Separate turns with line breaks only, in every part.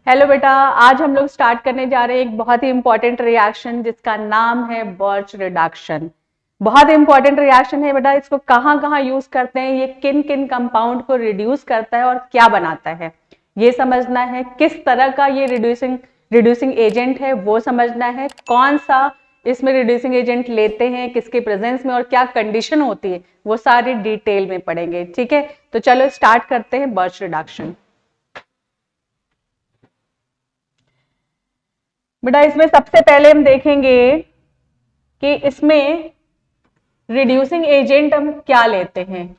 Hello बेटा, आज हम लोग स्टार्ट करने जा रहे हैं एक बहुत ही इंपॉर्टेंट रिएक्शन जिसका नाम है बर्च रिडक्शन। बहुत इंपॉर्टेंट रिएक्शन है बेटा। इसको कहाँ कहाँ यूज करते हैं, ये किन किन कंपाउंड को रिड्यूस करता है और क्या बनाता है, ये समझना है। किस तरह का ये रिड्यूसिंग एजेंट है वो समझना है। कौन सा इसमें रिड्यूसिंग एजेंट लेते हैं, किसके प्रेजेंस में और क्या कंडीशन होती है, वो सारे डिटेल में पढ़ेंगे। ठीक है, तो चलो स्टार्ट करते हैं बर्च रिडक्शन। बेटा इसमें सबसे पहले हम देखेंगे कि इसमें रिड्यूसिंग एजेंट हम क्या लेते हैं।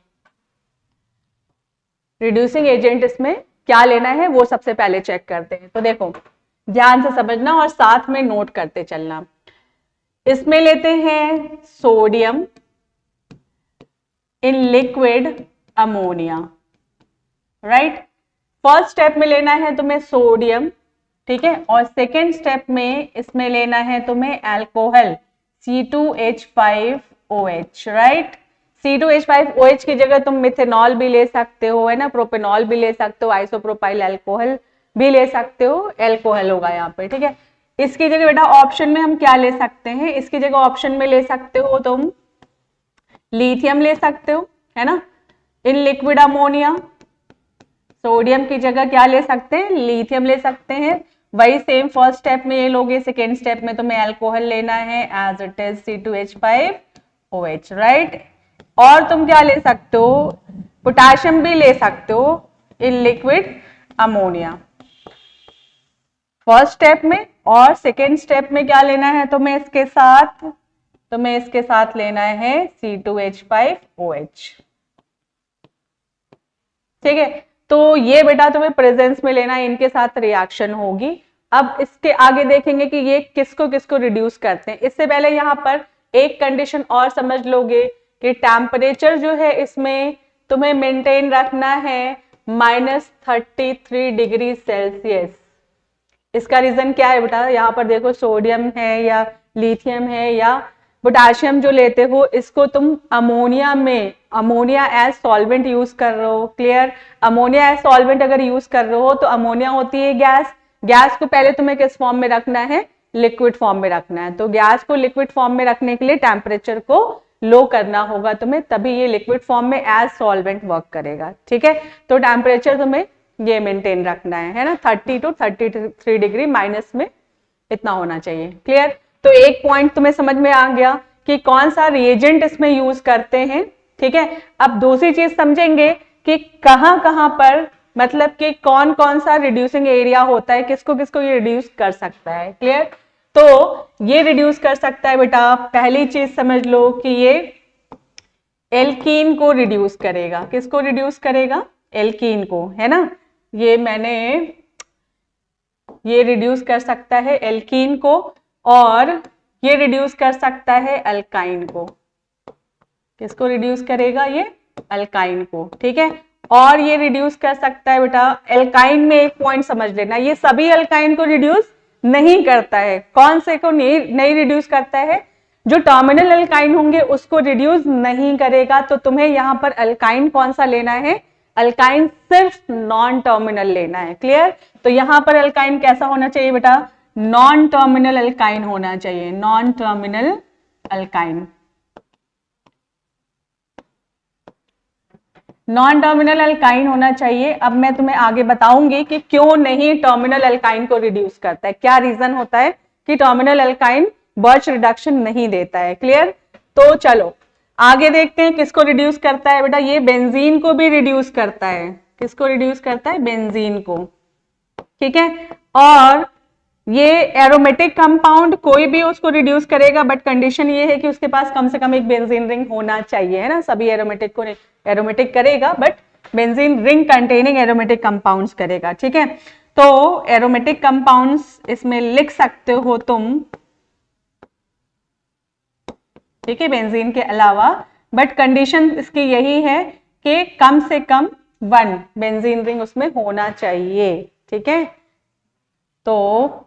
रिड्यूसिंग एजेंट इसमें क्या लेना है वो सबसे पहले चेक करते हैं। तो देखो, ध्यान से समझना और साथ में नोट करते चलना। इसमें लेते हैं sodium in liquid ammonia. Right, first step में लेना है तुम्हें सोडियम, ठीक है, और सेकेंड स्टेप में इसमें लेना है तुम्हें अल्कोहल C2H5OH। राइट, C2H5OH की जगह तुम मिथेनॉल भी ले सकते हो, है ना, प्रोपेनॉल भी ले सकते हो, आइसोप्रोपाइल अल्कोहल भी ले सकते हो, अल्कोहल होगा यहाँ पे। ठीक है, इसकी जगह बेटा ऑप्शन में हम क्या ले सकते हैं, इसकी जगह ऑप्शन में ले सकते हो तुम लिथियम ले सकते हो, है ना, इन लिक्विड अमोनिया। सोडियम की जगह क्या ले सकते हैं, लिथियम ले सकते हैं। वही सेम फर्स्ट स्टेप में ये लोगे, सेकेंड स्टेप में तुम्हें अल्कोहल लेना है as it is C2H5OH। Right, और तुम क्या ले सकते हो, पोटाशियम भी ले सकते हो in liquid ammonia first step में। और सेकेंड स्टेप में क्या लेना है तुम्हें इसके साथ, तुम्हें इसके साथ लेना है C2H5OH। ठीक है, तो ये बेटा तुम्हें प्रेजेंस में लेना है, इनके साथ रिएक्शन होगी। अब इसके आगे देखेंगे कि ये किसको किसको रिड्यूस करते हैं। इससे पहले यहाँ पर एक कंडीशन और समझ लोगे कि टेम्परेचर जो है इसमें तुम्हें मेंटेन रखना है -33 डिग्री सेल्सियस। इसका रीजन क्या है बेटा, यहाँ पर देखो सोडियम है या लिथियम है या पोटाशियम जो लेते हो, इसको तुम अमोनिया में, अमोनिया एज सॉल्वेंट यूज कर रहे हो। क्लियर, अमोनिया एज सॉल्वेंट अगर यूज कर रहे हो तो अमोनिया होती है गैस। गैस को पहले तुम्हें किस फॉर्म में रखना है, लिक्विड फॉर्म में रखना है। तो गैस को लिक्विड फॉर्म में रखने के लिए टेम्परेचर को लो करना होगा तुम्हें, तभी ये लिक्विड फॉर्म में एज सॉल्वेंट वर्क करेगा। ठीक है, तो टेम्परेचर तुम्हें ये मेंटेन रखना है ना, 30 to 33 डिग्री माइनस में इतना होना चाहिए। क्लियर, तो एक पॉइंट तुम्हें समझ में आ गया कि कौन सा रिएजेंट इसमें यूज करते हैं। ठीक है, अब दूसरी चीज समझेंगे कि कहां कहां पर, मतलब कि कौन कौन सा रिड्यूसिंग एरिया होता है, किसको किसको ये रिड्यूस कर सकता है। क्लियर, तो ये रिड्यूस कर सकता है बेटा, पहली चीज समझ लो कि ये एल्कीन को रिड्यूस करेगा। किसको रिड्यूस करेगा, एल्कीन को, है ना, ये मैंने, ये रिड्यूस कर सकता है एल्कीन को, और ये रिड्यूस कर सकता है अल्काइन को। किसको रिड्यूस करेगा, ये अल्काइन को। ठीक है, और ये रिड्यूस कर सकता है बेटा एल्काइन में, एक पॉइंट समझ लेना, ये सभी अल्काइन को रिड्यूस नहीं करता है। कौन से को नहीं रिड्यूस करता है, जो टर्मिनल अल्काइन होंगे उसको रिड्यूस नहीं करेगा। तो तुम्हें यहां पर अल्काइन कौन सा लेना है, अल्काइन सिर्फ नॉन टर्मिनल लेना है। क्लियर, तो यहां पर अल्काइन कैसा होना चाहिए बेटा, नॉन टर्मिनल अल्काइन होना चाहिए, non terminal alkyne. Non terminal alkyne होना चाहिए। अब मैं तुम्हें आगे बताऊंगी कि क्यों नहीं टर्मिनल अल्काइन को रिड्यूस करता है, क्या रीजन होता है कि टर्मिनल अल्काइन बर्च रिडक्शन नहीं देता है। क्लियर, तो चलो आगे देखते हैं किसको रिड्यूस करता है बेटा, ये बेंजीन को भी रिड्यूस करता है। किसको रिड्यूस करता है, बेंजीन को। ठीक है, और ये एरोमेटिक कंपाउंड कोई भी उसको रिड्यूस करेगा, बट कंडीशन ये है कि उसके पास कम से कम एक बेंजीन रिंग होना चाहिए, है ना। सभी एरोमेटिक को एरोमेटिक करेगा, but benzene ring containing aromatic compounds करेगा। ठीक है, तो एरोमेटिक कंपाउंड्स इसमें लिख सकते हो तुम, ठीक है, बेंजीन के अलावा, बट कंडीशन इसकी यही है कि कम से कम 1 बेंजीन रिंग उसमें होना चाहिए। ठीक है, तो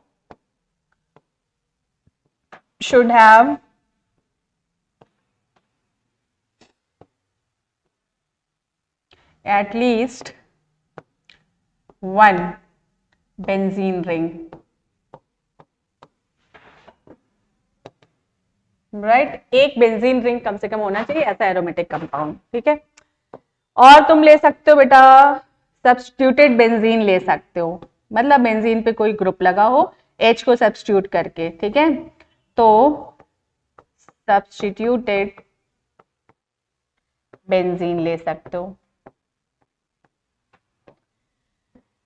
should have at least 1 benzene ring, right. एक बेंजीन रिंग कम से कम होना चाहिए ऐसा एरोमेटिक कंपाउंड, ठीक है। और तुम ले सकते हो बेटा सब्स्टिट्यूटेड बेंजीन ले सकते हो, मतलब बेंजीन पे कोई ग्रुप लगा हो H को सब्स्टिट्यूट करके, ठीक है। तो सब्स्टिट्यूटेड बेंजीन ले सकते हो।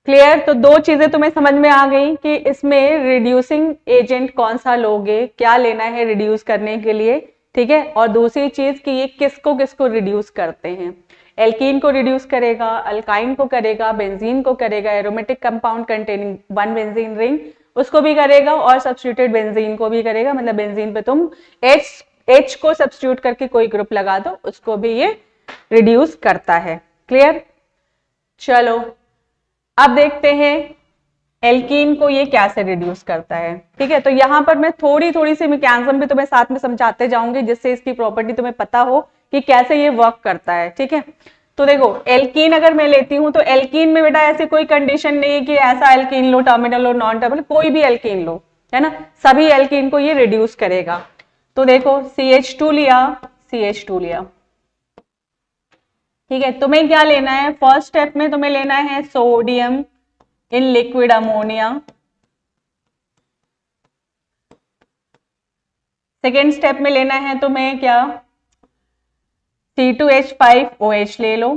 क्लियर। तो दो चीजें तुम्हें समझ में आ गई कि इसमें रिड्यूसिंग एजेंट कौन सा लोगे, क्या लेना है रिड्यूस करने के लिए, ठीक है। और दूसरी चीज कि ये किसको किसको रिड्यूस करते हैं, एल्कीन को रिड्यूस करेगा, अल्काइन को करेगा, बेंजीन को करेगा, aromatic compound containing one benzene ring उसको भी करेगा, और सब्स्टिट्यूटेड बेंजीन को भी करेगा। मतलब बेंजीन पे तुम H को सब्स्टिट्यूट करके कोई ग्रुप लगा दो उसको भी ये रिड्यूस करता है। क्लियर। चलो अब देखते हैं एल्कीन को ये कैसे रिड्यूस करता है, ठीक है। तो यहां पर मैं थोड़ी थोड़ी सी मैकेनिज्म भी तुम्हें साथ में समझाते जाऊंगी जिससे इसकी प्रॉपर्टी तुम्हें पता हो कि कैसे ये वर्क करता है, ठीक है। तो देखो एल्कीन अगर मैं लेती हूं तो एल्कीन में बेटा ऐसी कोई कंडीशन नहीं है कि ऐसा एल्कीन लो टर्मिनल लो नॉन टर्मिनल, कोई भी एल्कीन लो, है ना, सभी एल्कीन को ये रिड्यूस करेगा। तो देखो CH2 लिया, CH2 लिया, ठीक है। तुम्हें क्या लेना है, फर्स्ट स्टेप में तुम्हें लेना है sodium in liquid ammonia, second step में लेना है तुम्हें क्या, C2H5OH ले लो,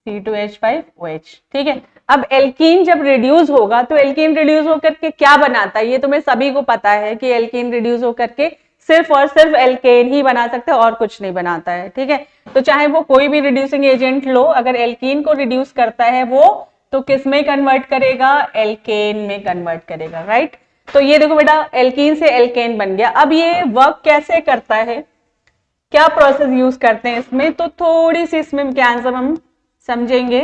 C2H5OH, ठीक है। अब एल्कीन जब रिड्यूस होगा तो एल्कीन रिड्यूस होकर के क्या बनाता है, ये तुम्हें सभी को पता है कि एल्कीन रिड्यूस होकर के सिर्फ और सिर्फ एल्केन ही बना सकते हैं और कुछ नहीं बनाता है, ठीक है। तो चाहे वो कोई भी रिड्यूसिंग एजेंट लो, अगर एल्कीन को रिड्यूस करता है वो तो किस में कन्वर्ट करेगा, एल्केन में कन्वर्ट करेगा, राइट। तो ये देखो बेटा एल्कीन से एल्केन बन गया। अब ये वर्क कैसे करता है, क्या प्रोसेस यूज करते हैं इसमें, तो थोड़ी सी इसमें मैकेनिज्म हम समझेंगे।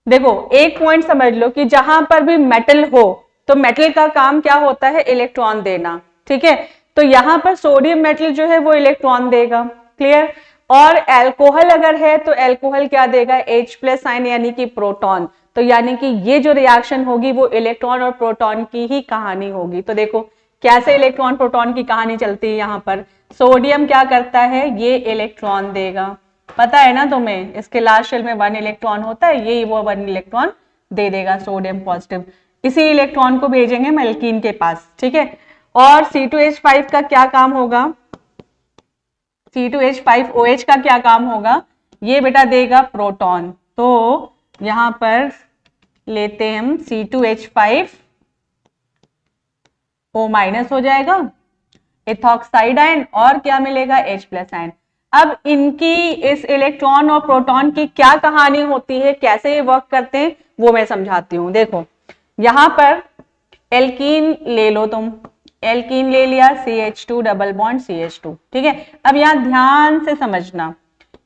देखो एक पॉइंट समझ लो कि जहां पर भी मेटल हो तो मेटल का काम क्या होता है, इलेक्ट्रॉन देना, ठीक है। तो यहां पर सोडियम मेटल जो है वो इलेक्ट्रॉन देगा, क्लियर। और एल्कोहल अगर है तो एल्कोहल क्या देगा, H+ साइन यानी कि प्रोटॉन। तो यानी कि ये जो रिएक्शन होगी वो इलेक्ट्रॉन और प्रोटॉन की ही कहानी होगी। तो देखो कैसे इलेक्ट्रॉन प्रोटॉन की कहानी चलती है, यहां पर सोडियम क्या करता है, ये इलेक्ट्रॉन देगा, पता है ना तुम्हें, इसके लास्ट शेल में 1 इलेक्ट्रॉन होता है, ये वो 1 इलेक्ट्रॉन दे देगा सोडियम पॉजिटिव, इसी इलेक्ट्रॉन को भेजेंगे हम एल्कीन के पास, ठीक है। और C2H5 का क्या काम होगा, C2H5OH का क्या काम होगा, ये बेटा देगा प्रोटॉन। तो यहां पर लेते हैं हम C2H5O- हो जाएगा, इथॉक्साइड आयन, और क्या मिलेगा, H+ आयन। अब इनकी इस इलेक्ट्रॉन और प्रोटॉन की क्या कहानी होती है, कैसे ये वर्क करते हैं वो मैं समझाती हूं। देखो यहां पर एल्कीन ले लो तुम, एल्कीन ले लिया, CH2 डबल बॉन्ड CH2, ठीक है। अब यहां ध्यान से समझना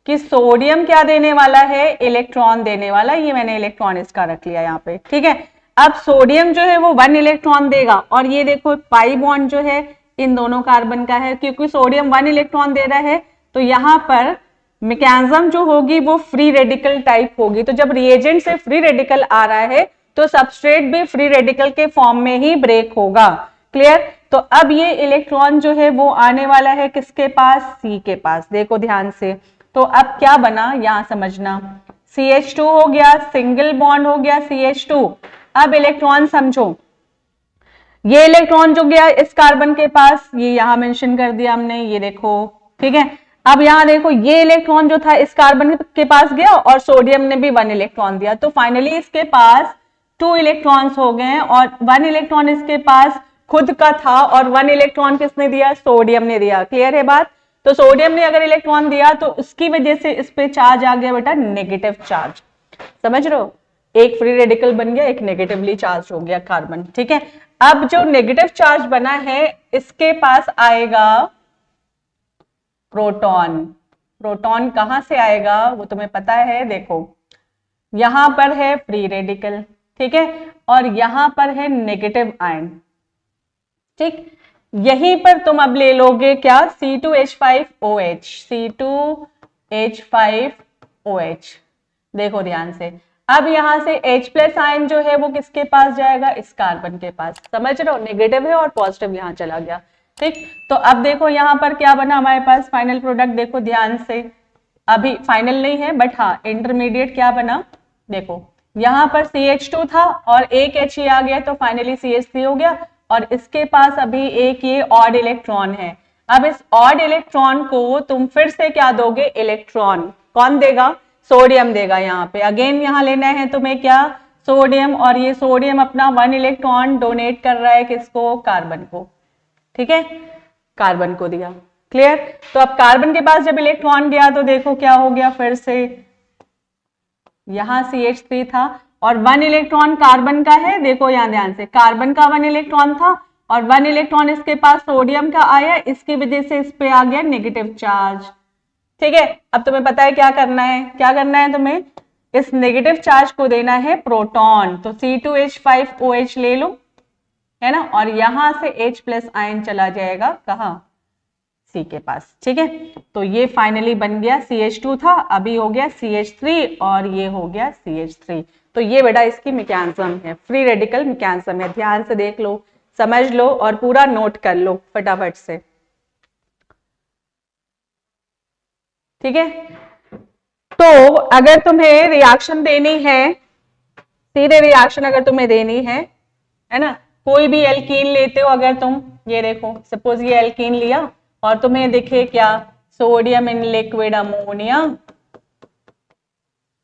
कि सोडियम क्या देने वाला है, इलेक्ट्रॉन देने वाला, ये मैंने इलेक्ट्रॉन इसका रख लिया यहाँ पे, ठीक है। अब सोडियम जो है वो 1 इलेक्ट्रॉन देगा, और ये देखो पाई बॉन्ड जो है इन दोनों कार्बन का है, क्योंकि सोडियम 1 इलेक्ट्रॉन दे रहा है तो यहां पर मैकेनिज्म जो होगी वो फ्री रेडिकल टाइप होगी। तो जब रिएजेंट से फ्री रेडिकल आ रहा है तो सबस्ट्रेट भी फ्री रेडिकल के फॉर्म में ही ब्रेक होगा, क्लियर। तो अब ये इलेक्ट्रॉन जो है वो आने वाला है किसके पास, सी के पास, देखो ध्यान से। तो अब क्या बना यहां समझना, CH2 हो गया, सिंगल बॉन्ड हो गया CH2। अब इलेक्ट्रॉन समझो, ये इलेक्ट्रॉन जो गया इस कार्बन के पास, ये यहां मेंशन कर दिया हमने, ये देखो, ठीक है। अब यहां देखो ये इलेक्ट्रॉन जो था इस कार्बन के पास गया और सोडियम ने भी 1 इलेक्ट्रॉन दिया, तो फाइनली इसके पास 2 इलेक्ट्रॉन्स हो गए, और 1 इलेक्ट्रॉन इसके पास खुद का था और 1 इलेक्ट्रॉन किसने दिया, सोडियम ने दिया, क्लियर है बात। तो सोडियम ने अगर इलेक्ट्रॉन दिया तो उसकी वजह से इस पे चार्ज आ गया बेटा नेगेटिव चार्ज, समझ रहे हो, एक फ्री रेडिकल बन गया, एक नेगेटिवली चार्ज हो गया कार्बन, ठीक है। अब जो नेगेटिव चार्ज बना है इसके पास आएगा प्रोटॉन। प्रोटॉन कहां से आएगा वो तुम्हें पता है, देखो यहां पर है फ्री रेडिकल, ठीक है, और यहां पर है नेगेटिव आयन, ठीक। यहीं पर तुम अब ले लोगे क्या, C2H5OH, C2H5OH, देखो ध्यान से। अब यहां से H प्लस आयन जो है वो किसके पास जाएगा, इस कार्बन के पास। समझ रहे हो, नेगेटिव है और पॉजिटिव यहां चला गया। ठीक, तो अब देखो यहां पर क्या बना हमारे पास फाइनल प्रोडक्ट, देखो ध्यान से, अभी फाइनल नहीं है बट हाँ इंटरमीडिएट क्या बना, देखो यहां पर CH2 था और एक H ही आ गया तो फाइनली CH3 हो गया, और इसके पास अभी एक ये ऑड इलेक्ट्रॉन है। अब इस ऑड इलेक्ट्रॉन को तुम फिर से क्या दोगे, इलेक्ट्रॉन, कौन देगा, सोडियम देगा। यहाँ पे अगेन यहाँ लेना है तुम्हें क्या, सोडियम, और ये सोडियम अपना 1 इलेक्ट्रॉन डोनेट कर रहा है किसको, कार्बन को। ठीक है, कार्बन को दिया। क्लियर, तो अब कार्बन के पास जब इलेक्ट्रॉन गया तो देखो क्या हो गया, फिर से यहां CH3 था और 1 इलेक्ट्रॉन कार्बन का है, देखो यहां ध्यान से, कार्बन का 1 इलेक्ट्रॉन था और 1 इलेक्ट्रॉन इसके पास सोडियम का आया, इसकी वजह से इस पे आ गया नेगेटिव चार्ज। ठीक है, अब तुम्हें पता है क्या करना है, क्या करना है तुम्हें, इस नेगेटिव चार्ज को देना है प्रोटॉन, तो C2H5OH ले लो, है ना, और यहां से H प्लस आयन चला जाएगा कहां, C के पास। ठीक है, तो ये फाइनली बन गया, CH2 था अभी हो गया CH3 और ये हो गया CH3। तो ये बेटा इसकी मैकेनिज्म है, फ्री रेडिकल मैकेनिज्म है, ध्यान से देख लो, समझ लो और पूरा नोट कर लो फटाफट से। ठीक है, तो अगर तुम्हें रिएक्शन देनी है, सीधे रिएक्शन अगर तुम्हें देनी है ना, कोई भी एल्कीन लेते हो अगर तुम, ये देखो सपोज ये एल्कीन लिया और तुम्हें दिखे क्या, सोडियम इन लिक्विड अमोनिया,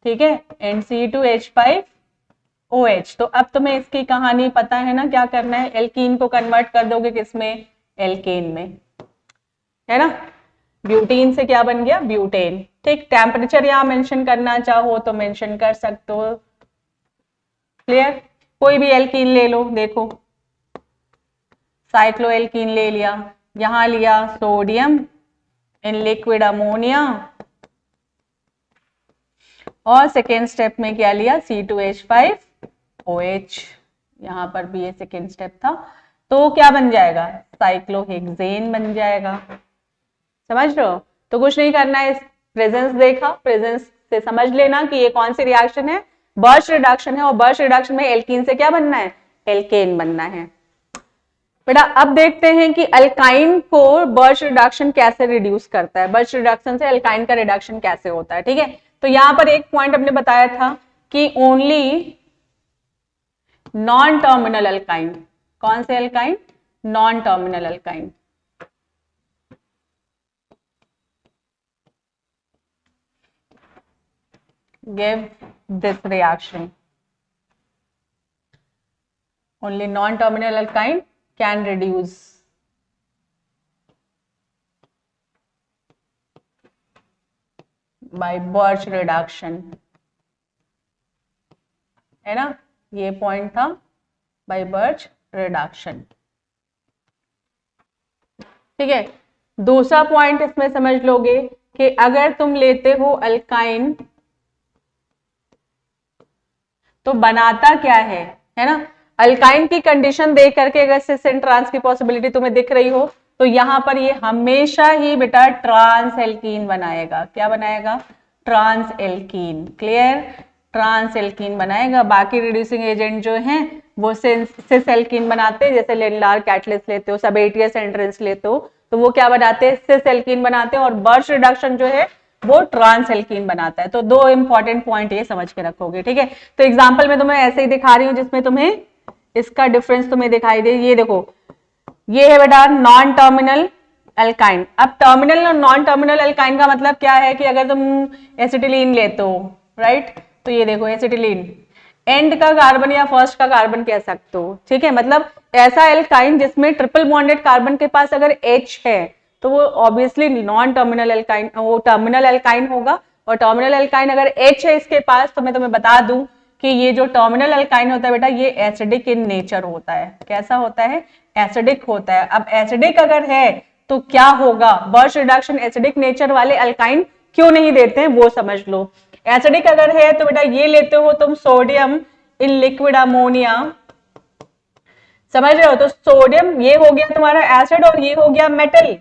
ठीक है, एंड C2H5OH, तो अब तुम्हें इसकी कहानी पता है ना, क्या करना है, एल्कीन को कन्वर्ट कर दोगे किसमें, एल्केन में, है ना, ब्यूटीन से क्या बन गया, ब्यूटेन। ठीक, टेम्परेचर यहां मेंशन करना चाहो तो मेंशन कर सकते हो। क्लियर, कोई भी एल्कीन ले लो, देखो साइक्लोएल्कीन ले लिया, यहां लिया सोडियम इन लिक्विड अमोनिया, और सेकेंड स्टेप में क्या लिया, C2H5OH, यहां पर भी ये सेकेंड स्टेप था, तो क्या बन जाएगा, साइक्लोहेक्सेन बन जाएगा। समझ रहे हो, तो कुछ नहीं करना है, प्रेजेंस देखा, प्रेजेंस से समझ लेना कि ये कौन सी रिएक्शन है, बर्च रिडक्शन है, और बर्च रिडक्शन में एल्कीन से क्या बनना है, एल्केन बनना है। बेटा अब देखते हैं कि अल्काइन को बर्च रिडक्शन कैसे रिड्यूस करता है, बर्च रिडक्शन से अल्काइन का रिडक्शन कैसे होता है। ठीक है, तो यहां पर एक पॉइंट हमने बताया था कि ओनली नॉन टर्मिनल अल्काइन, कौन से alkyne, non terminal alkyne, give this reaction, only non-terminal alkyne can reduce by Birch reduction, है ना, ये पॉइंट था by Birch reduction। ठीक है, दूसरा पॉइंट इसमें समझ लोगे कि अगर तुम लेते हो अल्काइन तो बनाता क्या है ना, अल्काइन की कंडीशन देख करके अगर सिस एंड ट्रांस की पॉसिबिलिटी तुम्हें दिख रही हो तो यहां पर ये हमेशा ही बेटा ट्रांस एल्कीन बनाएगा, क्या बनाएगा, trans alkene. Clear, trans alkene बनाएगा, बाकी रिड्यूसिंग एजेंट जो हैं वो सिस एल्कीन बनाते हैं, जैसे लेनलार कैटलिस्ट लेते हो, सबेटियस एंट्रेंस लेते हो तो वो क्या बनाते हैं, सिस एल्कीन बनाते हैं, और बर्च रिडक्शन जो है वो ट्रांस एल्कीन बनाता है। तो दो इंपॉर्टेंट पॉइंट ये समझ के रखोगे। ठीक है, तो एग्जांपल में तुम्हें ऐसे ही दिखा रही हूं जिसमें तुम्हें इसका डिफरेंस तुम्हें दिखाई दे। ये देखो, ये है बेटा नॉन टर्मिनल अल्काइन। अब टर्मिनल और नॉन टर्मिनल अल्काइन का मतलब क्या है कि अगर तुम एसिटिलीन लेते हो, राइट, तो ये देखो एसिटिलीन एंड का कार्बन या फर्स्ट का कार्बन कह सकते हो। ठीक है, मतलब ऐसा एल्काइन जिसमें ट्रिपल बॉन्डेड कार्बन के पास अगर H है तो वो ऑब्वियसली नॉन टर्मिनल एल्काइन, वो टर्मिनल एल्काइन होगा, और टर्मिनल एल्काइन अगर H है इसके पास तो मैं तुम्हें बता दूं कि ये जो टर्मिनल एल्काइन होता है बेटा ये एसिडिक इन नेचर होता है। कैसा होता है, एसिडिक होता है। अब एसिडिक अगर है तो क्या होगा, बर्च रिडक्शन एसिडिक नेचर वाले अल्काइन क्यों नहीं देते हैं वो समझ लो। एसिडिक अगर है तो बेटा ये लेते हो तुम सोडियम इन लिक्विड अमोनिया, समझ रहे हो, तो सोडियम ये हो गया तुम्हारा एसिड और ये हो गया मेटल।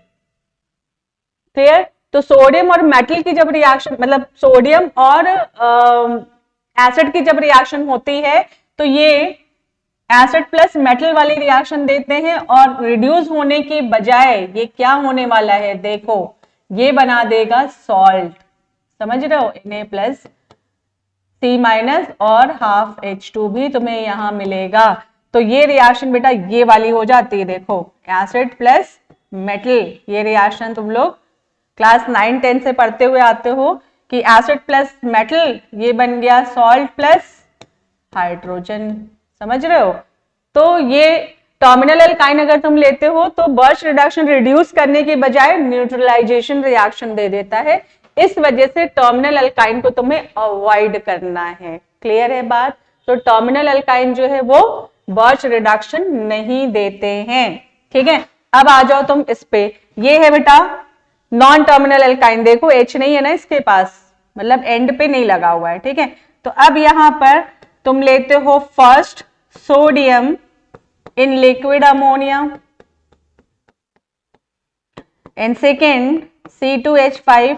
क्लियर, तो सोडियम और मेटल की जब रिएक्शन, मतलब सोडियम और एसिड की जब रिएक्शन होती है तो ये एसिड प्लस मेटल वाली रिएक्शन देते हैं और रिड्यूस होने के बजाय ये क्या होने वाला है, देखो ये बना देगा सॉल्ट, समझ रहे हो, Na प्लस C माइनस और हाफ H2 भी तुम्हें यहां मिलेगा। तो ये रिएक्शन बेटा ये वाली हो जाती है, देखो एसिड प्लस मेटल, ये रिएक्शन तुम लोग क्लास 9-10 से पढ़ते हुए आते हो कि एसिड प्लस मेटल ये बन गया सॉल्ट प्लस हाइड्रोजन, समझ रहे हो। तो ये टर्मिनल एल्काइन अगर तुम लेते हो तो बर्च रिडक्शन रिड्यूस करने के बजाय न्यूट्रलाइजेशन रिएक्शन दे देता है, इस वजह से टर्मिनल एल्काइन को तुम्हें अवॉइड करना है। क्लियर है बात। तो टर्मिनल एल्काइन जो है वो बर्च रिडक्शन नहीं देते हैं, ठीक है। अब आ जाओ तुम इस पे, ये है बेटा नॉन टर्मिनल एल्काइन, देखो H नहीं है ना इसके पास, मतलब एंड पे नहीं लगा हुआ है, ठीक है। तो अब यहां पर तुम लेते हो first sodium in liquid ammonia and second C2H5OH,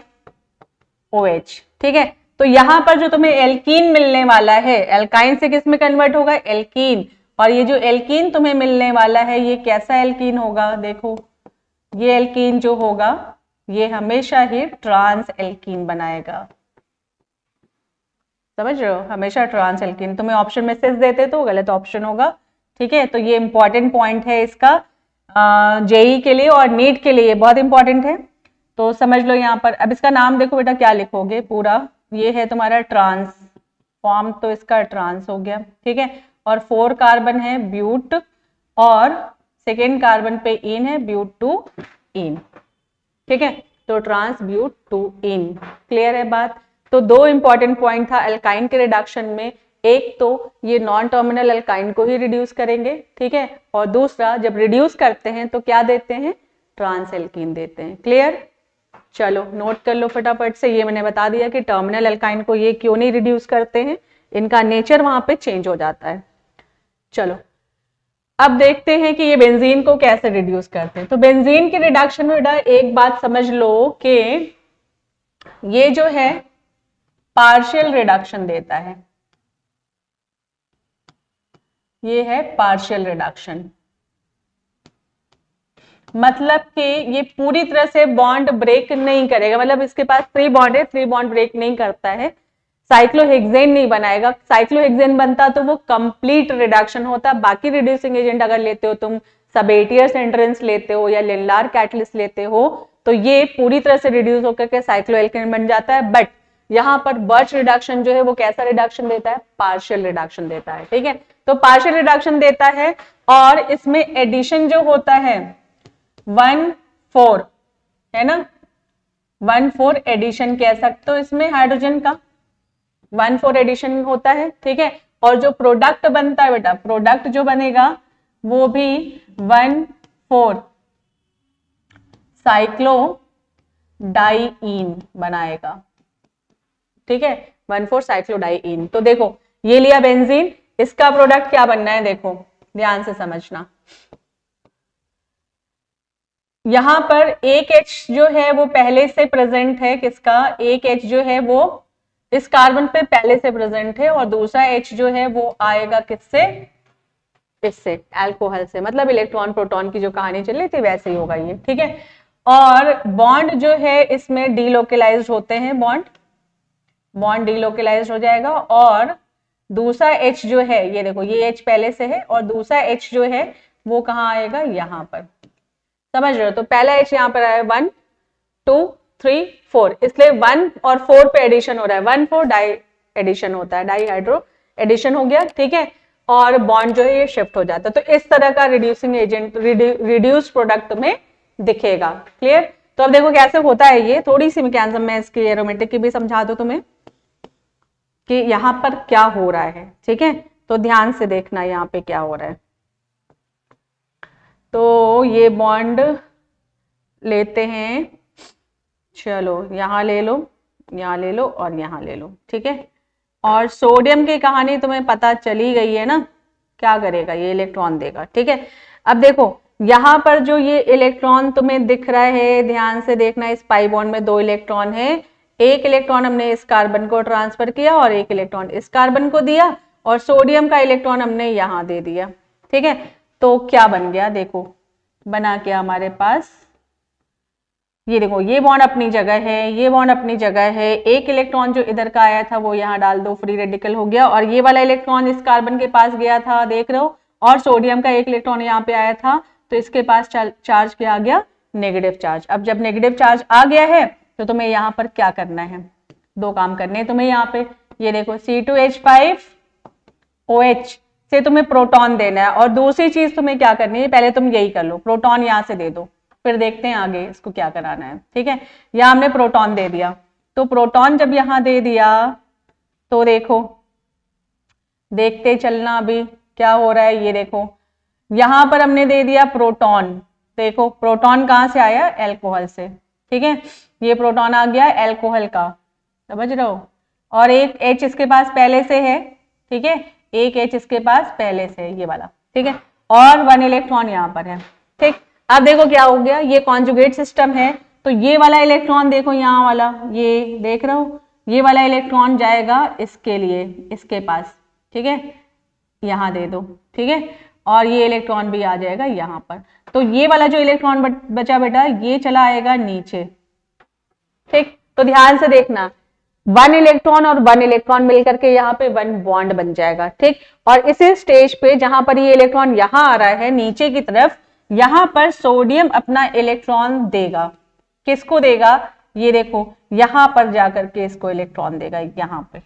ठीक है। तो यहां पर जो तुम्हें एल्कीन मिलने वाला है, एल्काइन से किस में कन्वर्ट होगा, एल्कीन, और ये जो एल्कीन तुम्हें मिलने वाला है ये कैसा एल्कीन होगा, देखो ये एल्कीन जो होगा ये हमेशा ही ट्रांस एल्कीन बनाएगा, समझ रहे हो, हमेशा ट्रांस एल्कीन। तुम्हें ऑप्शन में सिस देते तो गलत ऑप्शन होगा, ठीक है। तो ये इंपॉर्टेंट पॉइंट है इसका जेई के लिए और नीट के लिए बहुत इंपॉर्टेंट है, तो समझ लो यहाँ पर। अब इसका नाम देखो बेटा क्या लिखोगे पूरा, ये है तुम्हारा ट्रांस फॉर्म, तो इसका ट्रांस हो गया, ठीक है। और 4 कार्बन है ब्यूट और सेकेंड कार्बन पे इन है ब्यूट टू इन, ठीक है। तो trans but two ene, clear है बात। तो दो इंपॉर्टेंट पॉइंट था एल्काइन के रिडक्शन में, एक तो ये नॉन टर्मिनल एल्काइन को ही रिड्यूस करेंगे, ठीक है, और दूसरा जब रिड्यूस करते हैं तो क्या देते हैं, ट्रांस एल्कीन देते हैं। क्लियर, चलो नोट कर लो फटाफट से। ये मैंने बता दिया कि टर्मिनल एल्काइन को ये क्यों नहीं रिड्यूस करते हैं, इनका नेचर वहां पे चेंज हो जाता है। चलो अब देखते हैं कि ये बेंजीन को कैसे रिड्यूस करते हैं। तो बेंजीन के रिडक्शन में बेटा एक बात समझ लो कि ये जो है पार्शियल रिडक्शन देता है, ये है पार्शियल रिडक्शन, मतलब कि ये पूरी तरह से बॉन्ड ब्रेक नहीं करेगा, मतलब इसके पास 3 बॉन्ड है, 3 बॉन्ड ब्रेक नहीं करता है, साइक्लोहेक्सेन नहीं बनाएगा। साइक्लोहेक्सेन बनता तो वो कंप्लीट रिडक्शन होता। बाकी रिड्यूसिंग एजेंट अगर लेते हो तुम, सबेटियर सेंट्रेंस लेते हो या लिनलार कैटलिस्ट लेते हो, तो ये पूरी तरह से रिड्यूस होकर के साइक्लोएल्केन बन जाता है। बट यहाँ पर बर्च रिडक्शन जो है वो कैसा रिडक्शन देता है, पार्शियल रिडक्शन देता है, ठीक है। तो पार्शियल रिडक्शन देता है और इसमें एडिशन जो होता है 1,4 है ना, 1,4 एडिशन कह सकते हो इसमें हाइड्रोजन का 1,4 एडिशन होता है, ठीक है। और जो प्रोडक्ट बनता है बेटा, प्रोडक्ट जो बनेगा वो भी 1,4 साइक्लोडाइईन बनाएगा, ठीक है, 1,4 साइक्लोडाइईन। तो देखो ये लिया बेंजीन, इसका प्रोडक्ट क्या बनना है, देखो ध्यान से समझना। यहां पर एक H जो है वो पहले से प्रेजेंट है, किसका, एक H जो है वो इस कार्बन पे पहले से प्रेजेंट है और दूसरा H जो है वो आएगा किससे, इससे, अल्कोहल से, मतलब इलेक्ट्रॉन प्रोटॉन की जो कहानी चल रही थी वैसे ही होगा ये, ठीक है। और बॉन्ड जो है इसमें डीलोकलाइज्ड होते हैं, बॉन्ड डीलोकलाइज्ड हो जाएगा और दूसरा H जो है, ये देखो ये H पहले से है और दूसरा H जो है वो कहाँ आएगा, यहां पर, समझ रहे हो। तो पहला H यहाँ पर आया 1 2 3 4, इसलिए 1 और 4 पे एडिशन हो रहा है, 1,4 डाई एडिशन होता है, डाईहाइड्रो एडिशन हो गया, ठीक है। और बॉन्ड जो है ये शिफ्ट हो जाता है। तो इस तरह का रिड्यूसिंग एजेंट रिड्यूस प्रोडक्ट में दिखेगा। क्लियर। तो अब देखो कैसे होता है ये, थोड़ी सी मैकेनिज्म में इसकी एरोमेटिक की भी समझा दो तुम्हें कि यहां पर क्या हो रहा है, ठीक है। तो ध्यान से देखना यहाँ पे क्या हो रहा है। तो ये बॉन्ड लेते हैं, चलो यहां ले लो, यहां ले लो और यहां ले लो, ठीक है। और सोडियम की कहानी तुम्हें पता चली गई है ना, क्या करेगा ये इलेक्ट्रॉन देगा, ठीक है। अब देखो यहां पर जो ये इलेक्ट्रॉन तुम्हें दिख रहा है, ध्यान से देखना, इस पाई बॉन्ड में 2 इलेक्ट्रॉन है, एक इलेक्ट्रॉन हमने इस कार्बन को ट्रांसफर किया और एक इलेक्ट्रॉन इस कार्बन को दिया और सोडियम का इलेक्ट्रॉन हमने यहां दे दिया। ठीक है, तो क्या बन गया, देखो बना क्या हमारे पास, ये देखो ये बॉन्ड अपनी जगह है, ये बॉन्ड अपनी जगह है, एक इलेक्ट्रॉन जो इधर का आया था वो यहाँ डाल दो, फ्री रेडिकल हो गया, और ये वाला इलेक्ट्रॉन इस कार्बन के पास गया था, देख रहे हो, और सोडियम का एक इलेक्ट्रॉन यहाँ पे आया था, तो इसके पास चार्ज क्या आ गया, नेगेटिव चार्ज। अब जब नेगेटिव चार्ज आ गया है तो तुम्हें यहाँ पर क्या करना है, दो काम करने हैं तुम्हें यहाँ पे, ये देखो C2H5OH से तुम्हें प्रोटॉन देना है, और दूसरी चीज तुम्हें क्या करनी है, पहले तुम यही कर लो, प्रोटॉन यहाँ से दे दो, फिर देखते हैं आगे इसको क्या कराना है। ठीक है, यहाँ हमने प्रोटॉन दे दिया, तो प्रोटॉन जब यहाँ दे दिया तो देखो देखते चलना अभी क्या हो रहा है, ये देखो यहां पर हमने दे दिया प्रोटॉन, देखो प्रोटॉन कहां से आया, एल्कोहल से। ठीक है, ये प्रोटॉन आ गया एल्कोहल का, समझ रहे हो, और एक H इसके पास पहले से है। ठीक है, एक H इसके पास पहले से है, ये वाला। ठीक है, और 1 इलेक्ट्रॉन यहाँ पर है। ठीक, अब देखो क्या हो गया, ये कॉन्जुगेट सिस्टम है, तो ये वाला इलेक्ट्रॉन देखो यहाँ वाला, ये देख रहे हो, ये वाला इलेक्ट्रॉन जाएगा इसके लिए, इसके पास। ठीक है, यहाँ दे दो। ठीक है, और ये इलेक्ट्रॉन भी आ जाएगा यहाँ पर, तो ये वाला जो इलेक्ट्रॉन बचा बेटा ये चला आएगा नीचे। ठीक, तो ध्यान से देखना, 1 इलेक्ट्रॉन और 1 इलेक्ट्रॉन मिलकर के यहाँ पे 1 बॉन्ड बन जाएगा। ठीक, और इसी स्टेज पे जहां पर ये इलेक्ट्रॉन यहाँ आ रहा है नीचे की तरफ, यहां पर सोडियम अपना इलेक्ट्रॉन देगा, किसको देगा, ये देखो यहां पर जाकर के इसको इलेक्ट्रॉन देगा, यहां पे,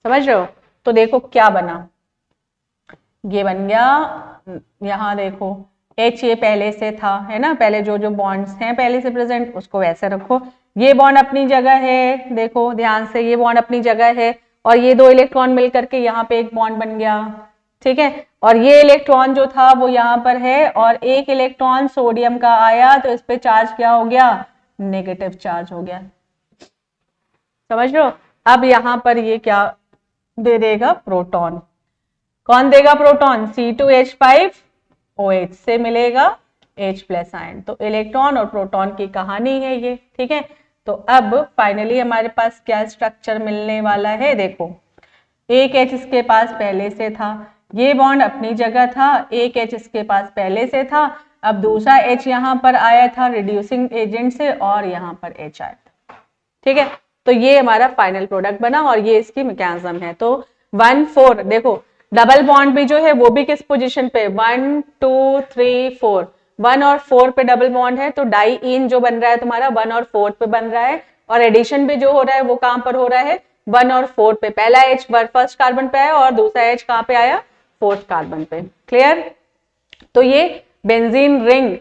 समझ रहे हो। तो देखो क्या बना, ये बन गया, यहां देखो H ये पहले से था, है ना, पहले जो जो बॉन्ड्स हैं पहले से प्रेजेंट उसको वैसे रखो, ये बॉन्ड अपनी जगह है, देखो ध्यान से, ये बॉन्ड अपनी जगह है, और ये 2 इलेक्ट्रॉन मिलकर के यहाँ पे एक बॉन्ड बन गया। ठीक है, और ये इलेक्ट्रॉन जो था वो यहाँ पर है, और एक इलेक्ट्रॉन सोडियम का आया, तो इस पे चार्ज क्या हो गया, नेगेटिव चार्ज हो गया, समझ लो। अब यहाँ पर ये क्या दे देगा, प्रोटॉन, कौन देगा प्रोटॉन, C2H5OH से मिलेगा H+ आयन, तो इलेक्ट्रॉन और प्रोटॉन की कहानी है ये। ठीक है, तो अब फाइनली हमारे पास क्या स्ट्रक्चर मिलने वाला है, देखो एक H इसके पास पहले से था, ये बॉन्ड अपनी जगह था, एक H इसके पास पहले से था, अब दूसरा H यहाँ पर आया था रिड्यूसिंग एजेंट से, और यहाँ पर H आया था। ठीक है, तो ये हमारा फाइनल प्रोडक्ट बना, और ये इसकी मैकेनिज्म है। तो 1 4 देखो, डबल बॉन्ड भी जो है वो भी किस पोजीशन पे, 1 2 3 4, 1 और 4 पे डबल बॉन्ड है, तो डाई इन जो बन रहा है तुम्हारा 1 और 4 पे बन रहा है, और एडिशन भी जो हो रहा है वो कहां पर हो रहा है, 1 और 4 पे, पहला H फर्स्ट कार्बन पे आया और दूसरा H कहां पे आया, फोर्थ कार्बन पे। क्लियर, तो ये बेंजीन रिंग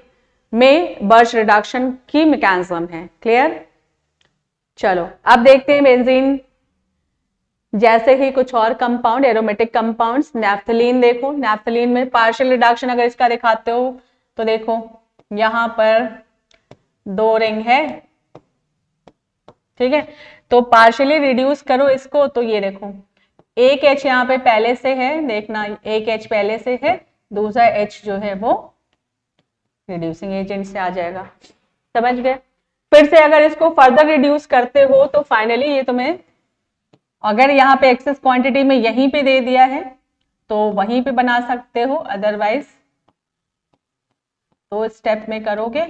में बर्च रिडक्शन की मैकेनिज्म है। क्लियर, चलो अब देखते हैं बेंजीन जैसे ही कुछ और कंपाउंड, एरोमेटिक कंपाउंड्स, नैफ्थलीन, देखो नैफ्थलीन में पार्शियल रिडक्शन अगर इसका दिखाते हो तो देखो यहां पर 2 रिंग है। ठीक है, तो पार्शियली रिड्यूस करो इसको, तो ये देखो एक H यहाँ पे पहले से है, देखना एक H पहले से है, दूसरा H जो है वो रिड्यूसिंग एजेंट से आ जाएगा, समझ गए। फिर से अगर इसको फर्दर रिड्यूस करते हो तो फाइनली ये तुम्हें, अगर यहाँ पे एक्सेस क्वांटिटी में यहीं पे दे दिया है तो वहीं पे बना सकते हो, अदरवाइज 2 स्टेप में करोगे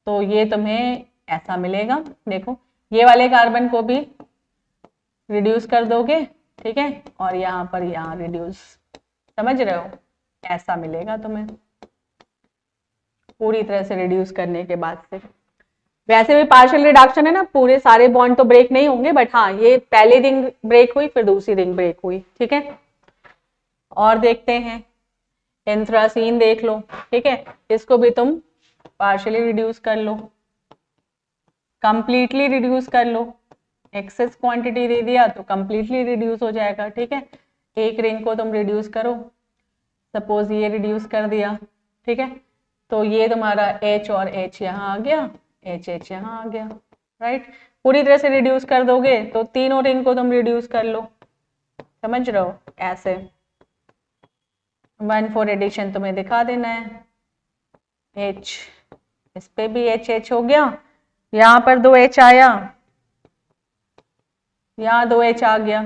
तो ये तुम्हें ऐसा मिलेगा। देखो ये वाले कार्बन को भी रिड्यूस कर दोगे, ठीक है, और यहाँ पर यहाँ रिड्यूस, समझ रहे हो, ऐसा मिलेगा तुम्हें पूरी तरह से रिड्यूस करने के बाद से। वैसे भी पार्शियल रिडक्शन है ना, पूरे सारे बॉन्ड तो ब्रेक नहीं होंगे, बट हाँ ये पहली रिंग ब्रेक हुई फिर दूसरी रिंग ब्रेक हुई। ठीक है, और देखते हैं एंथ्रासीन, देख लो। ठीक है, इसको भी तुम पार्शियली रिड्यूस कर लो, कंप्लीटली रिड्यूस कर लो, एक्सेस क्वांटिटी दे दिया तो कंप्लीटली रिड्यूस हो जाएगा। ठीक है, एक रिंग को तुम रिड्यूस करो, सपोज ये रिड्यूस कर दिया, ठीक है, तो ये तुम्हारा H और H यहाँ आ गया, H यहाँ आ गया, राइट। पूरी तरह से रिड्यूस कर दोगे तो तीनों रिंग को तुम रिड्यूस कर लो, समझ रहे हो, ऐसे 1 4 एडिशन तुम्हें दिखा देना है। H, इस पे भी H हो गया, यहाँ पर 2 H आया, यहाँ 2H आ गया,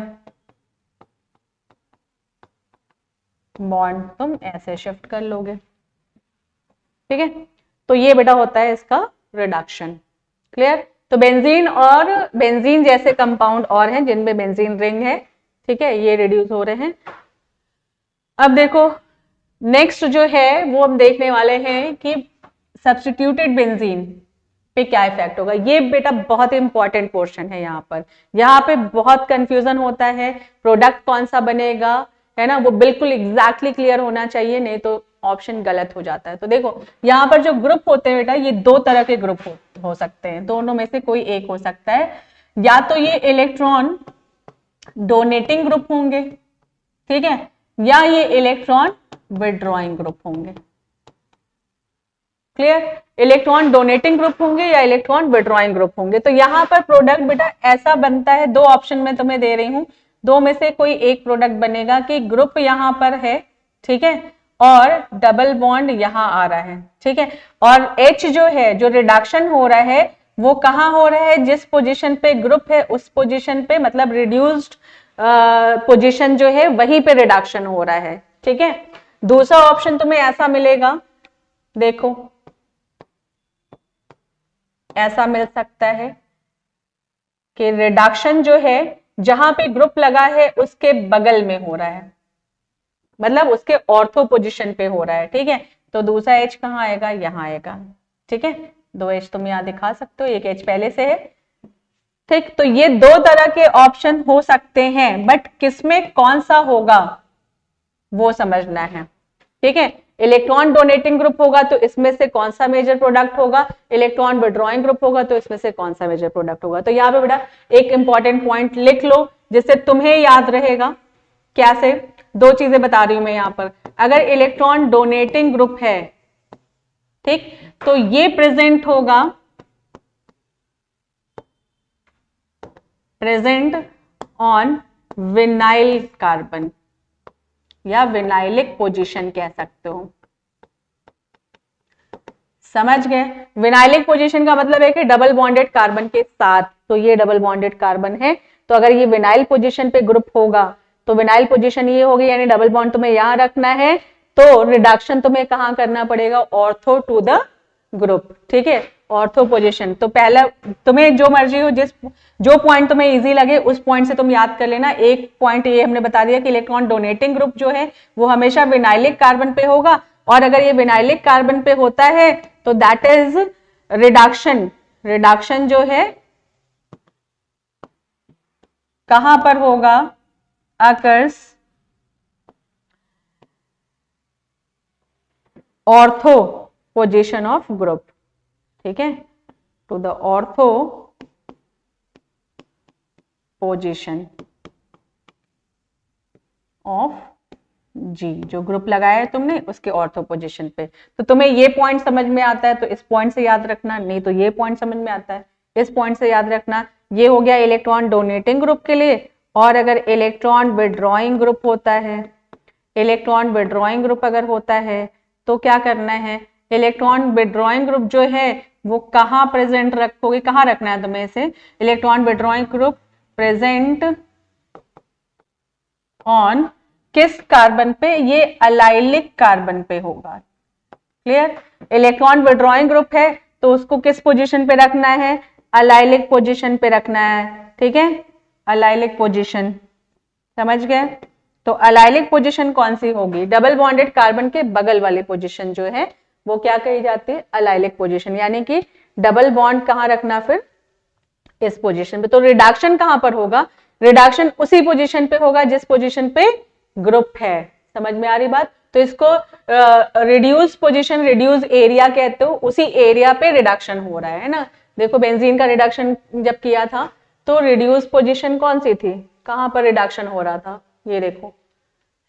बॉन्ड तुम ऐसे शिफ्ट कर लोगे, ठीक है। तो ये बेटा होता है इसका रिडक्शन। क्लियर। तो बेंजीन और बेंजीन जैसे कंपाउंड और हैं जिनमें बेंजीन रिंग है, ठीक है, ये रिड्यूस हो रहे हैं। अब देखो नेक्स्ट जो है वो हम देखने वाले हैं कि सब्स्टिट्यूटेड बेंजीन पे क्या इफेक्ट होगा। ये बेटा बहुत इंपॉर्टेंट पोर्शन है, यहाँ पे बहुत कंफ्यूजन होता है, प्रोडक्ट कौन सा बनेगा, है ना, वो बिल्कुल एग्जैक्टली क्लियर होना चाहिए, नहीं तो ऑप्शन गलत हो जाता है। तो देखो यहाँ पर जो ग्रुप होते हैं बेटा, ये दो तरह के ग्रुप हो सकते हैं, दोनों में से कोई एक हो सकता है। या तो ये इलेक्ट्रॉन डोनेटिंग ग्रुप होंगे, ठीक है, या ये इलेक्ट्रॉन विड्रॉइंग ग्रुप होंगे। क्लियर। इलेक्ट्रॉन डोनेटिंग ग्रुप होंगे या इलेक्ट्रॉन विड्रॉइंग ग्रुप होंगे। तो यहाँ पर प्रोडक्ट बेटा ऐसा बनता है, दो ऑप्शन में तुम्हें दे रही हूं, दो में से कोई एक प्रोडक्ट बनेगा कि ग्रुप यहाँ पर है, ठीक है, और डबल बॉन्ड यहाँ आ रहा है, ठीक है, और H जो है, जो रिडक्शन हो रहा है वो कहाँ हो रहा है, जिस पोजीशन पे ग्रुप है उस पोजीशन पे, मतलब रिड्यूस्ड पोजीशन जो है वहीं पे रिडक्शन हो रहा है, ठीक है। दूसरा ऑप्शन तुम्हें ऐसा मिलेगा, देखो ऐसा मिल सकता है कि रिडक्शन जो है जहां पे ग्रुप लगा है उसके बगल में हो रहा है, मतलब उसके ऑर्थो पोजीशन पे हो रहा है, ठीक है। तो दूसरा H कहाँ आएगा, यहाँ आएगा, ठीक है। 2H तुम यहाँ दिखा सकते हो, एक H पहले से है, ठीक। तो ये दो तरह के ऑप्शन हो सकते हैं, बट किसमें कौन सा होगा वो समझना है, ठीक है। इलेक्ट्रॉन डोनेटिंग ग्रुप होगा तो इसमें से कौन सा मेजर प्रोडक्ट होगा, इलेक्ट्रॉन विड्रॉइंग ग्रुप होगा तो इसमें से कौन सा मेजर प्रोडक्ट होगा। तो यहाँ पे बेटा एक इंपॉर्टेंट पॉइंट लिख लो जिससे तुम्हें याद रहेगा। कैसे, दो चीजें बता रही हूं मैं यहाँ पर। अगर इलेक्ट्रॉन डोनेटिंग ग्रुप है, ठीक, तो ये प्रेजेंट होगा, प्रेजेंट ऑन विनाइल कार्बन या विनाइलिक पोजीशन कह सकते हो, समझ गए। विनाइलिक पोजीशन का मतलब है कि डबल बॉन्डेड कार्बन के साथ, तो ये डबल बॉन्डेड कार्बन है, तो अगर ये विनाइल पोजीशन पे ग्रुप होगा तो विनाइल पोजीशन ये होगी, यानी डबल बॉन्ड तुम्हें यहां रखना है, तो रिडक्शन तुम्हें कहां करना पड़ेगा, ऑर्थो टू द ग्रुप, ठीक है, ऑर्थो पोजीशन। तो पहला तुम्हें जो मर्जी हो, जो पॉइंट तुम्हें इजी लगे उस पॉइंट से तुम याद कर लेना। एक पॉइंट ये हमने बता दिया कि इलेक्ट्रॉन डोनेटिंग ग्रुप जो है वो हमेशा विनाइलिक कार्बन पे होगा, और अगर ये विनाइलिक कार्बन पे होता है तो दैट इज रिडक्शन। रिडक्शन जो है कहां पर होगा, occurs ortho position of group, ठीक है, to the ortho position of G, जो ग्रुप लगाया है तुमने उसके ऑर्थो पोजीशन पे। तो तुम्हें ये पॉइंट समझ में आता है तो इस पॉइंट से याद रखना, नहीं तो ये पॉइंट समझ में आता है इस पॉइंट से याद रखना। ये हो गया इलेक्ट्रॉन डोनेटिंग ग्रुप के लिए। और अगर इलेक्ट्रॉन विड्रॉइंग ग्रुप होता है, इलेक्ट्रॉन विड्रॉइंग ग्रुप अगर होता है तो क्या करना है, इलेक्ट्रॉन विड्रॉइंग ग्रुप जो है वो कहाँ प्रेजेंट रखोगे, कहाँ रखना है तुम्हें इसे, electron withdrawing group present on किस कार्बन पे, ये अलाइलिक कार्बन पे होगा। क्लियर। इलेक्ट्रॉन विड्रॉइंग ग्रुप है तो उसको किस पोजीशन पे रखना है, अलाइलिक पोजीशन पे रखना है, ठीक है, अलाइलिक पोजीशन, समझ गए। तो अलाइलिक पोजीशन कौन सी होगी, डबल बॉन्डेड कार्बन के बगल वाली पोजीशन जो है वो क्या कही जाती है, अलाइलिक पोजीशन, यानी कि डबल बॉन्ड कहां रखना फिर, इस पोजीशन पे। तो रिडक्शन कहां पर होगा, रिडक्शन उसी पोजीशन पे होगा जिस पोजीशन पे ग्रुप है, समझ में आ रही बात। तो इसको रिड्यूस पोजीशन, रिड्यूस एरिया कहते हो, उसी एरिया पे रिडक्शन हो रहा है ना। देखो बेंजीन का रिडक्शन जब किया था तो रिड्यूस पोजीशन कौन सी थी, कहां पर रिडक्शन हो रहा था, ये देखो,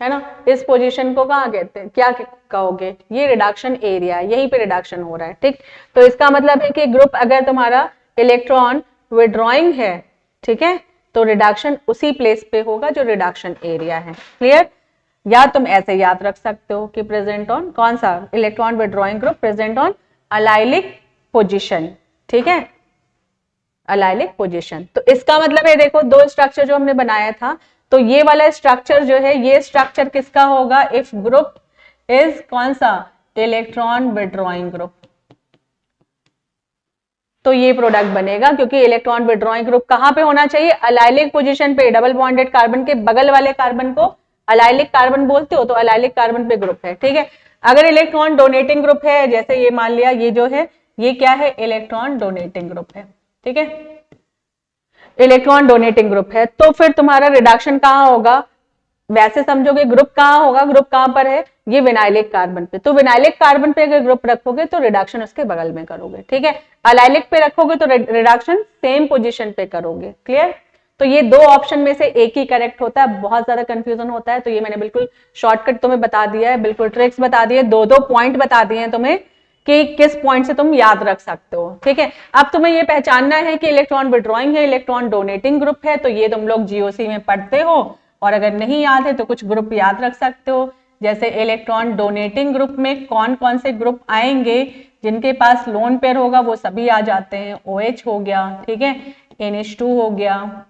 है ना, इस पोजीशन को कहाँ कहते हैं, क्या कहोगे, ये रिडक्शन एरिया, यहीं पे रिडक्शन हो रहा है, ठीक। तो इसका मतलब है कि ग्रुप अगर तुम्हारा इलेक्ट्रॉन विड्रॉइंग है, ठीक है, तो रिडक्शन उसी प्लेस पे होगा जो रिडक्शन एरिया है। क्लियर। या तुम ऐसे याद रख सकते हो कि प्रेजेंट ऑन कौन सा, electron withdrawing group present on allylic position, ठीक है, अलाइलिक पोजीशन। तो इसका मतलब है देखो दो स्ट्रक्चर जो हमने बनाया था, तो ये वाला स्ट्रक्चर जो है ये स्ट्रक्चर किसका होगा, इफ ग्रुप इज कौन सा, इलेक्ट्रॉन विड्रॉइंग ग्रुप, तो ये प्रोडक्ट बनेगा, क्योंकि इलेक्ट्रॉन विड्रॉइंग ग्रुप कहां पे होना चाहिए, अलाइलिक पोजीशन पे, डबल बॉन्डेड कार्बन के बगल वाले कार्बन को अलाइलिक कार्बन बोलते हो, तो अलाइलिक कार्बन पे ग्रुप है, ठीक है। अगर इलेक्ट्रॉन डोनेटिंग ग्रुप है, जैसे ये मान लिया ये जो है ये क्या है, इलेक्ट्रॉन डोनेटिंग ग्रुप है, ठीक है, इलेक्ट्रॉन डोनेटिंग ग्रुप है, तो फिर तुम्हारा रिडक्शन कहां होगा, वैसे समझोगे ग्रुप कहां होगा, ग्रुप कहां पर है, ये विनाइलिक कार्बन पे, तो विनाइलिक कार्बन पे अगर ग्रुप रखोगे तो रिडक्शन उसके बगल में करोगे, ठीक है। अलाइलिक पे रखोगे तो रिडक्शन सेम पोजीशन पे करोगे, क्लियर। तो ये दो ऑप्शन में से एक ही करेक्ट होता है, बहुत ज्यादा कंफ्यूजन होता है, तो ये मैंने बिल्कुल शॉर्टकट तुम्हें बता दिया है, बिल्कुल ट्रिक्स बता दिए, दो दो पॉइंट बता दिए हैं तुम्हें कि किस पॉइंट से तुम याद रख सकते हो, ठीक है। अब तुम्हें ये पहचानना है कि इलेक्ट्रॉन विड्रॉइंग है, इलेक्ट्रॉन डोनेटिंग ग्रुप है, तो ये तुम लोग जीओसी में पढ़ते हो, और अगर नहीं याद है तो कुछ ग्रुप याद रख सकते हो, जैसे इलेक्ट्रॉन डोनेटिंग ग्रुप में कौन कौन से ग्रुप आएंगे, जिनके पास लोन पेयर होगा वो सभी आ जाते हैं, OH हो गया, ठीक है, NH2 हो गया,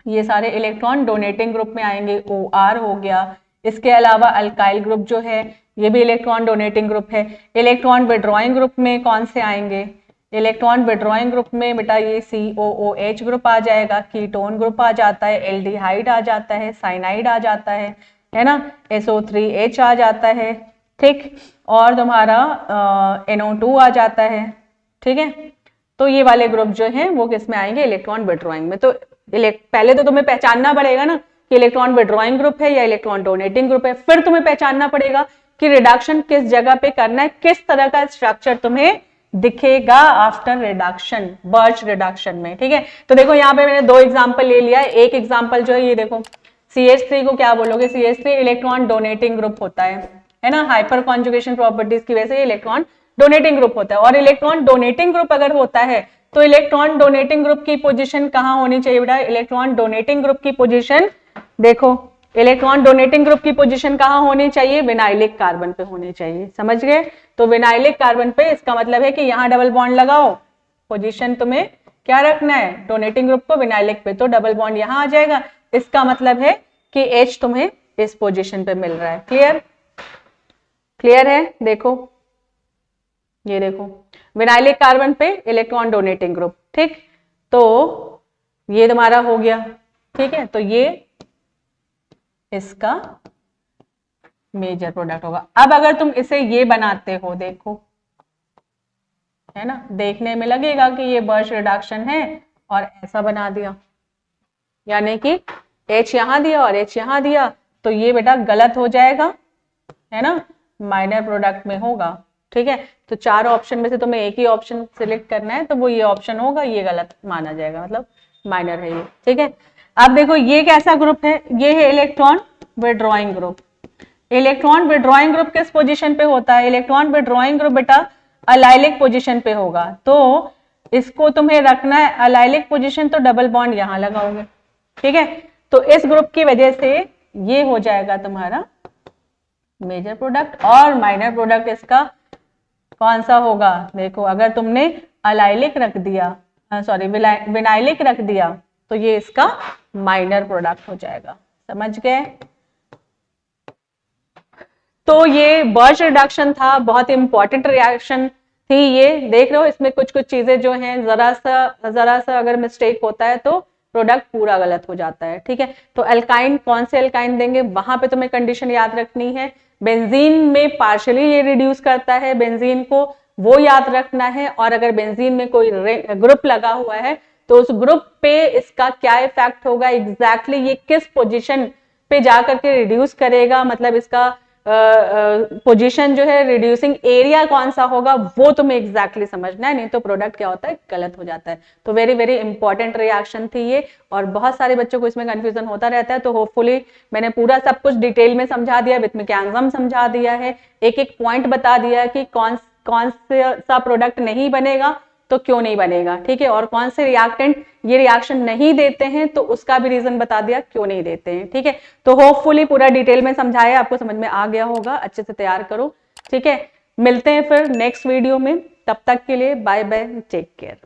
ये सारे इलेक्ट्रॉन डोनेटिंग ग्रुप में आएंगे, OR हो गया। इसके अलावा अल्काइल ग्रुप जो है ये भी इलेक्ट्रॉन डोनेटिंग ग्रुप है। इलेक्ट्रॉन विड्रॉइंग ग्रुप में कौन से आएंगे, इलेक्ट्रॉन विड्रॉइंग ग्रुप में बेटा ये COOH ग्रुप आ जाएगा, कीटोन ग्रुप आ जाता है, एल्डिहाइड आ जाता है, साइनाइड आ जाता है ना, SO3H आ जाता है, ठीक, और तुम्हारा NO2 आ जाता है, ठीक है। तो ये वाले ग्रुप जो हैं वो किस में आएंगे, इलेक्ट्रॉन विड्रॉइंग में। तो पहले तो तुम्हें पहचानना पड़ेगा ना कि इलेक्ट्रॉन विड्रॉइंग ग्रुप है या इलेक्ट्रॉन डोनेटिंग ग्रुप है, फिर तुम्हें पहचानना पड़ेगा कि रिडक्शन किस जगह पे करना है, किस तरह का स्ट्रक्चर तुम्हें दिखेगा आफ्टर रिडक्शन, बर्च रिडक्शन में, ठीक है। तो देखो यहाँ पे मैंने दो एग्जांपल ले लिया है, एक एग्जांपल जो है ये देखो, CH3 को क्या बोलोगे, CH3 इलेक्ट्रॉन डोनेटिंग ग्रुप होता है ना, हाइपर कॉन्जुगेशन प्रॉपर्टीज की वजह से इलेक्ट्रॉन डोनेटिंग ग्रुप होता है, और इलेक्ट्रॉन डोनेटिंग ग्रुप अगर होता है तो इलेक्ट्रॉन डोनेटिंग ग्रुप की पोजीशन कहां होनी चाहिए बेटा, इलेक्ट्रॉन डोनेटिंग ग्रुप की पोजीशन देखो, इलेक्ट्रॉन डोनेटिंग ग्रुप की पोजीशन कहां होनी चाहिए, विनाइलिक कार्बन पे होनी चाहिए, समझ गए। तो विनाइलिक कार्बन पे, इसका मतलब है कि यहां डबल बॉन्ड लगाओ, पोजीशन तुम्हें क्या रखना है, डोनेटिंग ग्रुप को विनाइलिक पे, तो डबल बॉन्ड यहां आ जाएगा, इसका मतलब है कि H तुम्हें इस पोजीशन पे मिल रहा है, क्लियर, क्लियर है। देखो ये देखो विनाइलिक कार्बन पे इलेक्ट्रॉन डोनेटिंग ग्रुप, ठीक, तो ये तुम्हारा हो गया, ठीक है, तो ये इसका मेजर प्रोडक्ट होगा। अब अगर तुम इसे ये बनाते हो, देखो है ना, देखने में लगेगा कि ये बर्च रिडक्शन है और ऐसा बना दिया, यानी कि H यहां दिया और H यहां दिया, तो ये बेटा गलत हो जाएगा, है ना, माइनर प्रोडक्ट में होगा, ठीक है। तो चार ऑप्शन में से तुम्हें एक ही ऑप्शन सिलेक्ट करना है, तो वो ये ऑप्शन होगा, ये गलत माना जाएगा, मतलब माइनर है ये, ठीक है। अब देखो ये कैसा ग्रुप है, ये है electron withdrawing group. Electron withdrawing group किस पोजीशन पे होता है, इलेक्ट्रॉन विड्रॉइंग ग्रुप बेटा अलाइलिक पोजीशन पे होगा, तो इसको तुम्हें रखना है अलाइलिक पोजीशन, तो डबल बॉन्ड यहां लगाओगे, ठीक है। तो इस ग्रुप की वजह से ये हो जाएगा तुम्हारा मेजर प्रोडक्ट, और माइनर प्रोडक्ट इसका कौन सा होगा, देखो अगर तुमने अलाइलिक रख दिया, सॉरी विनाइलिक रख दिया, तो ये इसका माइनर प्रोडक्ट हो जाएगा, समझ गए। तो ये बर्च रिडक्शन था, बहुत इंपॉर्टेंट रिएक्शन थी ये, देख रहे हो इसमें कुछ कुछ चीजें जो हैं जरा सा अगर मिस्टेक होता है तो प्रोडक्ट पूरा गलत हो जाता है, ठीक है। तो अल्काइन, कौन से अल्काइन देंगे वहां पे तुम्हें कंडीशन याद रखनी है, बेंजीन में पार्शियली ये रिड्यूस करता है बेंजीन को, वो याद रखना है, और अगर बेंजीन में कोई ग्रुप लगा हुआ है तो उस ग्रुप पे इसका क्या इफेक्ट होगा, एग्जैक्टली ये किस पोजीशन पे जाकर के रिड्यूस करेगा, मतलब इसका पोजीशन जो है, रिड्यूसिंग एरिया कौन सा होगा, वो तुम्हें एग्जैक्टली समझना है, नहीं तो प्रोडक्ट क्या होता है, गलत हो जाता है। तो वेरी वेरी इंपॉर्टेंट रिएक्शन थी ये, और बहुत सारे बच्चों को इसमें कंफ्यूजन होता रहता है, तो होपफुली मैंने पूरा सब कुछ डिटेल में समझा दिया, विथ मैकेनिज्म समझा दिया है, एक एक पॉइंट बता दिया है कि कौन सा प्रोडक्ट नहीं बनेगा तो क्यों नहीं बनेगा, ठीक है, और कौन से रिएक्टेंट ये रिएक्शन नहीं देते हैं तो उसका भी रीजन बता दिया क्यों नहीं देते हैं, ठीक है। तो होपफुली पूरा डिटेल में समझाया, आपको समझ में आ गया होगा, अच्छे से तैयार करो, ठीक है। मिलते हैं फिर नेक्स्ट वीडियो में, तब तक के लिए बाय बाय, टेक केयर।